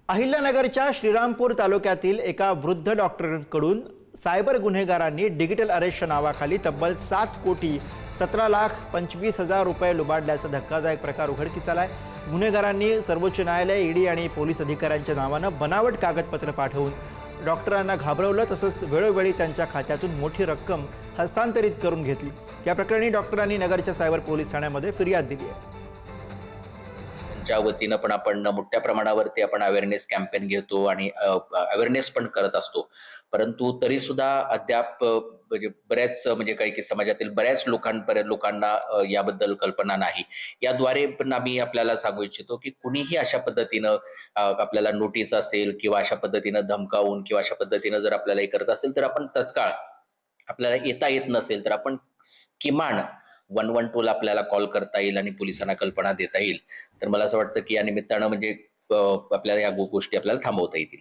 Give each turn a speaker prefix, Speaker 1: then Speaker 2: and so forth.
Speaker 1: अहिल्यानगरच्या श्रीरामपूर तालुक्यातील एका वृद्ध डॉक्टरांकडून सायबर गुन्हेगारांनी डिजिटल अरेस्टच्या नावाखाली तब्बल 7,17,25,000 रुपये लुबाडल्याचा धक्कादायक प्रकार उघडकीस आलाय। गुन्हेगारांनी सर्वोच्च न्यायालय, ईडी आणि पोलीस अधिकाऱ्यांच्या नावानं बनावट कागदपत्र पाठवून डॉक्टरांना घाबरवलं, तसंच वेळोवेळी त्यांच्या खात्यातून मोठी रक्कम हस्तांतरित करून घेतली। या प्रकरणी डॉक्टरांनी नगरच्या सायबर पोलीस ठाण्यामध्ये फिर्याद दिली आहे।
Speaker 2: च्या वतीनं पण आपण मोठ्या प्रमाणावरती आपण अवेअरनेस कॅम्पेन घेतो आणि अवेअरनेस पण करत असतो, परंतु तरी सुद्धा अद्याप म्हणजे बऱ्याच म्हणजे काही समाजातील बऱ्याच लोकांना याबद्दल कल्पना नाही। याद्वारे पण आम्ही आपल्याला सांगू इच्छितो की कुणीही अशा पद्धतीनं आपल्याला नोटीस असेल किंवा अशा पद्धतीनं धमकावून किंवा अशा पद्धतीनं जर आपल्याला हे करत असेल तर आपण तत्काळ, आपल्याला येता येत नसेल तर आपण किमान 112 ला आपल्याला कॉल करता येईल आणि पोलिसांना कल्पना देता येईल। तर मला असं वाटतं की या निमित्तानं म्हणजे आपल्याला या गोष्टी आपल्याला थांबवता येतील।